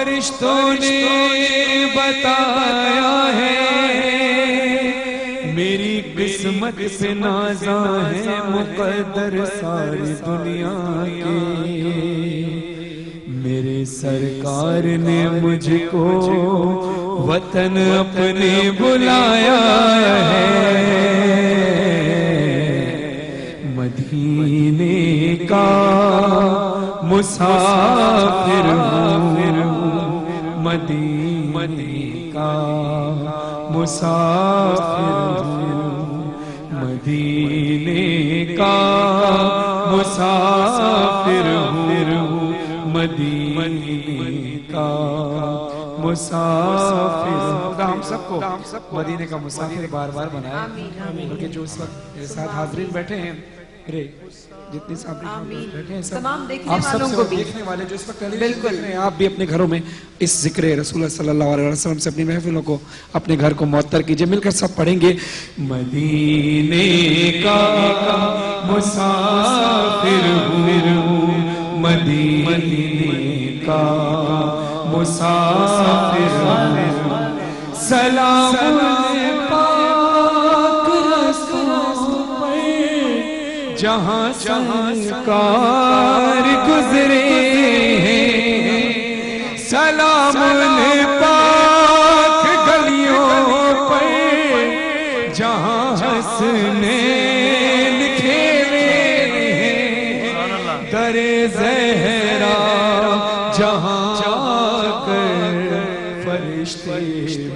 فرشتوں نے بتایا ہے میری قسمت پہ نازاں ہے مقدر ساری دنیا کے میرے سرکار نے مجھ کو وطن اپنے بلایا ہے مدینے کا مسافر ہوں مدینے کا مسافر ہوں مدینے کا مسافر ہوں مدینے کا مسافر ہم سب کو مدینے کا مسافر بار بار بنایا بلکہ جو اس وقت میرے ساتھ حاضرین بیٹھے ہیں میرے جتنے صاحبین بیٹھے ہیں آپ سب سے دیکھنے والے جو اس وقت ٹیلی ویژن دیکھ رہے ہیں آپ بھی اپنے گھروں میں اس ذکر رسول اللہ صلی اللہ علیہ وسلم سے اپنی محفلوں کو اپنے گھر کو معطر کیجئے مل کر سب پڑھیں گے مدینے کا مسافر ہوں مدینے کا مسافر ہوں سلام پاک رسول پر جہاں سرکار گزرے ہیں سلام پاک گلیوں پر جہاں حسنین کھیلے ہیں در زہرا جہاں کر فرشتے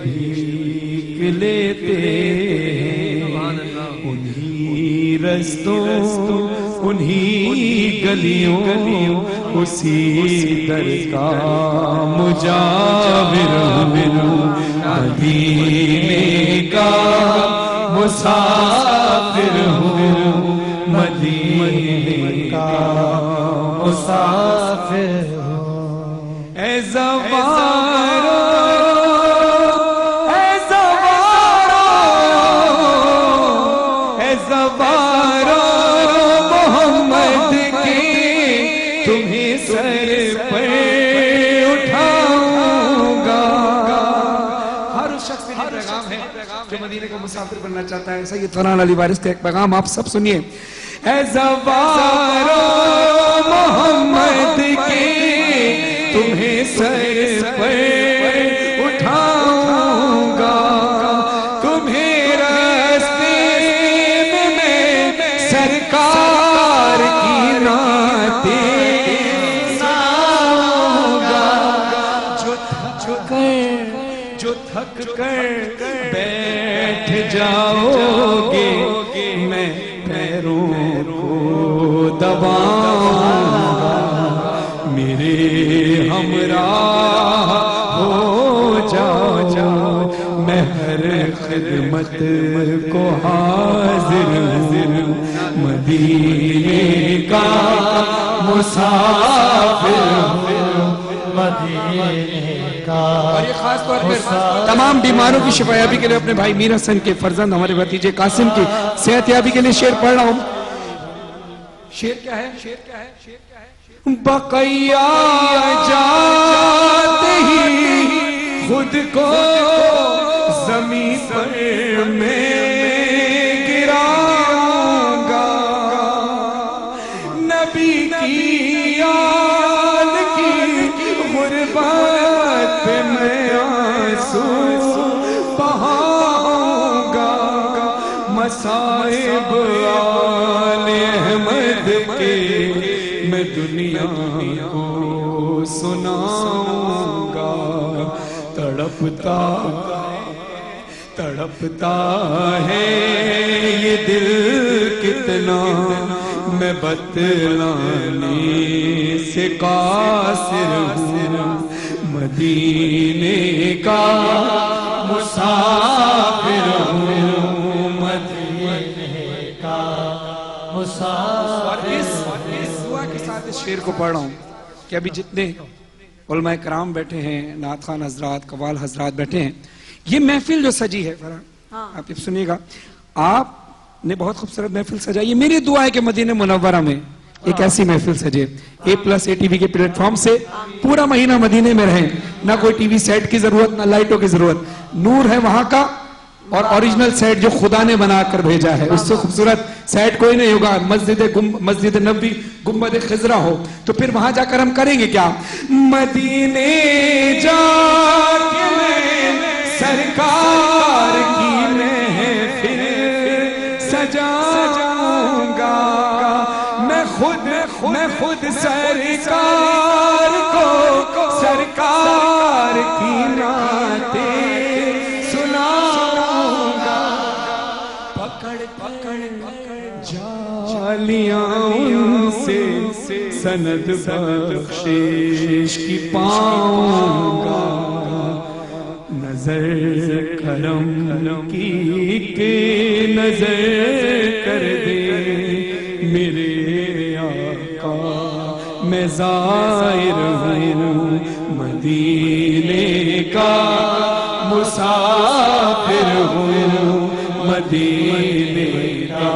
بھیگ لیتے انہی رستوں انہی گلیوں اسی در کا مجاور ہوں مدینے کا مسافر ہوں مدینے کا مسافر ہوں اے زوارو اے زوارو اے زوارو محمد کی تمہیں سر پر اٹھاؤں گا ہر اس شخص میں پیغام ہے جو مدینے کا مسافر بننا چاہتا ہے سید فرحان علی وارث کا ایک پیغام آپ سب سنیے اے زوارو محمد کی تمہیں سر پر اٹھاؤں گا تمہیں راستے میں سرکار کی نعتیں سناؤں گا جو تھک کر بیٹھ جاؤ گے میں پیروں کو دباؤں گا میرے ہمراہ ہو جاؤ میں ہر خدمت کو حاضر ہوں مدینے کا مسافر ہوں مدینے کا اور یہ خاص طور پر تمام بیماروں کی شفایابی کے لیے اپنے بھائی میر حسن کے فرزند ہمارے بھتیجے قاسم کی صحت یابی کے لیے شعر پڑھ رہا ہوں شعر کیا ہے بقیہ جاتے ہی خود کو زمین پر میں گراؤں گا نبی کی آل کی غربت پہ میں آنسو بہاؤں گا مصائب آل احمد کے میں دنیا کو سناؤں گا تڑپتا ہے یہ دل کتنا میں بتلانے سے قاصر ہوں مدینے کا مسافر ہوں مدینے کا مسافر اس دعا کے ساتھ اس شعر کو پڑھ رہا ہوں کہ ابھی جتنے علماء کرام بیٹھے ہیں نعت خوان حضرات قوال حضرات بیٹھے ہیں یہ محفل جو سجی ہے آپ سنیے گا آپ نے بہت خوبصورت محفل سجائی ہے میری دعا ہے کہ مدینہ منورہ میں एक ऐसी महफिल सजे। A+ ATV के प्लेटफॉर्म से पूरा महीना मदीने में रहें, ना कोई टीवी सेट की जरूरत, ना लाइटों की जरूरत, नूर है वहां का और ओरिजिनल सेट जो खुदा ने बनाकर भेजा है, उससे खूबसूरत सेट कोई नहीं होगा। मस्जिद नबी गुंबद खिजरा हो, तो फिर वहां जाकर हम करेंगे क्या? मदीने जाके सरकार की महफिल सजाऊंगा, मैं खुद सरकार को सरकार की नाते सुनाऊंगा, पकड़ जालियां उनसे सनद बख्शिश की पाऊंगा, नजर करम की के नजर कर दे मेरे आका, मैं ज़ाहिर हूँ मदीने का मुसाफिर हूँ, मदीने का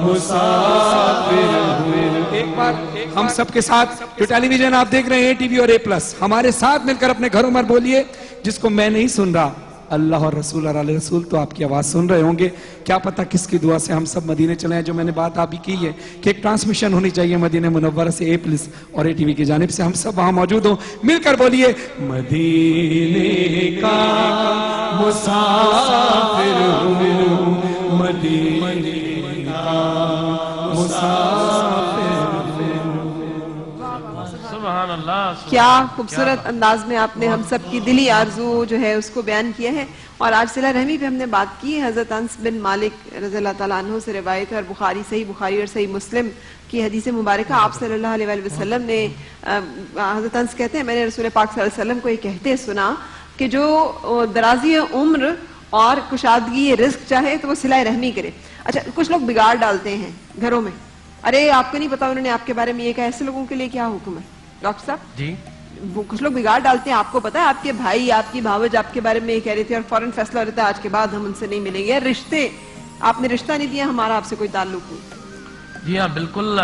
मुसाफिर हूँ। एक बार हम सबके साथ जो टेलीविजन आप देख रहे हैं ATV और A+, हमारे साथ मिलकर अपने घरों में बोलिए, जिसको मैं नहीं सुन रहा, अल्लाह और रसूल और आले रसूल तो आपकी आवाज सुन रहे होंगे। क्या पता किसकी दुआ से हम सब मदीने चले हैं। जो मैंने बात आप ही की है कि एक ट्रांसमिशन होनी चाहिए मदीने मुनव्वरा से A+ और ATV की जानिब से, हम सब वहां मौजूद हो। मिलकर बोलिए, मदीने का मुसाफिर हूँ, मदीने का मुसाफिर। क्या खूबसूरत अंदाज में आपने हम सब की दिली आरज़ू जो है उसको बयान किया है। और आज सिला रहमी पे हमने बात की है। हज़रत अनस बिन मालिक रज़ियल्लाहु ताला अन्हु से रिवायत है, और सही बुखारी और सही मुस्लिम की हदीस मुबारक, आप सल्लल्लाहु अलैहि वसल्लम ने, हज़रत अनस कहते हैं, मैंने रसूल पाक सल्लल्लाहु अलैहि वसल्लम को ये कहते सुना कि जो दराजी उम्र और कुशादगी रिस्क चाहे तो वो सिला रहमी करे। अच्छा, कुछ लोग बिगाड़ डालते हैं घरों में, अरे आपको नहीं पता उन्होंने आपके बारे में ये कहा, ऐसे लोगों के लिए क्या हुक्म है डॉक्टर साहब जी? वो कुछ लोग बिगाड़ डालते हैं, आपको पता है आपके भाई आपकी भावज आपके बारे में ये कह रहे थे और फौरन फैसला रहता है आज के बाद हम उनसे नहीं मिलेंगे। रिश्ते, आपने रिश्ता नहीं दिया, हमारा आपसे कोई ताल्लुक नहीं। जी हाँ, बिल्कुल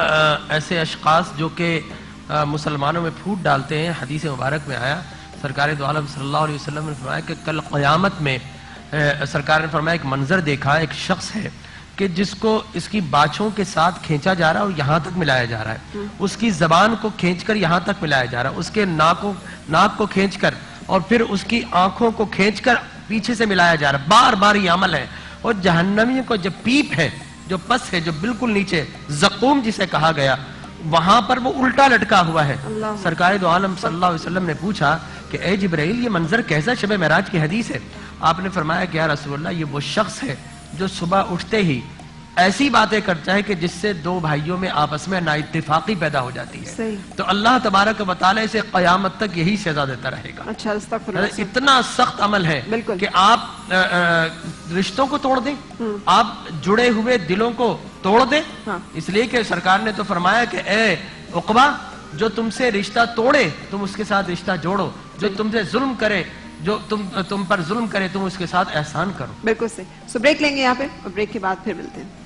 ऐसे अशखास जो कि मुसलमानों में फूट डालते हैं। हदीस मुबारक में आया, सरकार दो आलम सल्लल्लाहु अलैहि वसल्लम ने फरमाया कि कल क़यामत में सरकार ने फरमाया एक मंजर देखा, एक शख्स है कि जिसको इसकी बाछों के साथ खींचा जा रहा है और यहाँ तक मिलाया जा रहा है, उसकी जबान को खींचकर यहाँ तक मिलाया जा रहा है, उसके नाक को खींचकर और फिर उसकी आंखों को खींचकर पीछे से मिलाया जा रहा है। बार बार ये अमल है। और जहन्नमियों को जो पीप है, जो पस है, जो बिल्कुल नीचे ज़क़ूम जिसे कहा गया, वहां पर वो उल्टा लटका हुआ है। सरकार दो आलम सल्लल्लाहु अलैहि वसल्लम ने पूछा कि ए जिब्राइल, ये मंजर कैसा? शब मेराज की हदीस है। आपने फरमाया कि या रसूलल्लाह, ये वो शख्स है जो सुबह उठते ही ऐसी बातें करता है कि जिससे दो भाइयों में आपस में नाइत्तेफाकी पैदा हो जाती है। तो अल्लाह तबारक व तआला इसे क़यामत तक यही सजा देता रहेगा। अच्छा, इतना सख्त अमल है कि आप रिश्तों को तोड़ दें, आप जुड़े हुए दिलों को तोड़ दें। इसलिए कि सरकार ने तो फरमाया कि ए उक़बा, जो तुमसे रिश्ता तोड़े तुम उसके साथ रिश्ता जोड़ो, जो तुमसे जुल्म करे, जो तुम पर जुल्म करे तुम उसके साथ एहसान करो। बिल्कुल सही। सो ब्रेक लेंगे यहाँ पे और ब्रेक के बाद फिर मिलते हैं।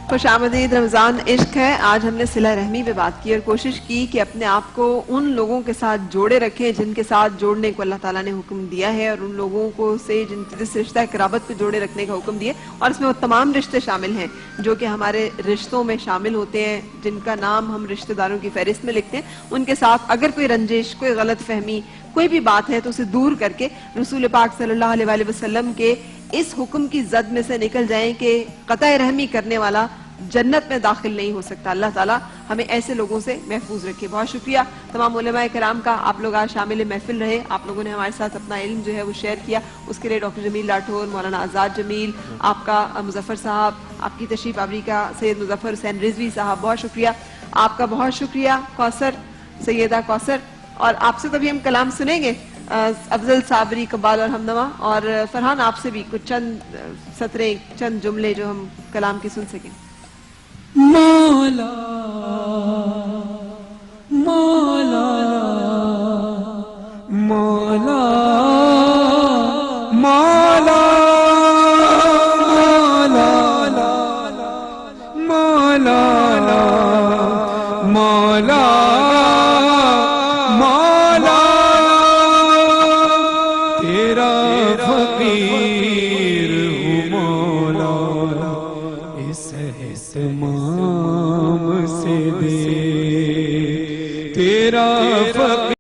खुशामदीद, रमज़ान इश्क है। आज हमने सिला रहमी पे बात की और कोशिश की कि अपने आप को उन लोगों के साथ जोड़े रखें जिनके साथ जोड़ने को अल्लाह ताला ने हुक्म दिया है, और उन लोगों को से जिस रिश्ता क़राबत को जोड़े रखने का हुक्म दिया। और इसमें वो तमाम रिश्ते शामिल हैं जो कि हमारे रिश्तों में शामिल होते हैं, जिनका नाम हम रिश्तेदारों की फहरिस्त में लिखते हैं। उनके साथ अगर कोई रंजिश, कोई गलत फहमी, कोई भी बात है तो उसे दूर करके रसूल पाक सल्लल्लाहु अलैहि वसल्लम के इस हुक्म की जद में से निकल जाएं कि क़तई रहमी करने वाला जन्नत में दाखिल नहीं हो सकता। अल्लाह ताला हमें ऐसे लोगों से महफूज रखे। बहुत शुक्रिया तमाम उलमाए किराम का, आप लोग आज शामिल महफिल रहे, आप लोगों ने हमारे साथ अपना इल्म जो है वो शेयर किया। उसके लिए डॉक्टर जमील राठौर, मौलाना आज़ाद जमील, आपका मुजफ्फर साहब, आपकी तशरीफ आवरी का सैयद मुजफ्फर हुसैन रिजवी साहब, बहुत शुक्रिया आपका। बहुत शुक्रिया कौसर, सैयदा कौसर, और आपसे तो भी हम कलाम सुनेंगे, अफजल साबरी, कबाल और हमनवा, और फरहान आपसे भी कुछ चंद सतरें, चंद जुमले जो हम कलाम के सुन सकें। مولا مولا مولا مولا مولا مولا مولا تیرا فقیر ہوں مولا اس اہتمام سے دے تیرا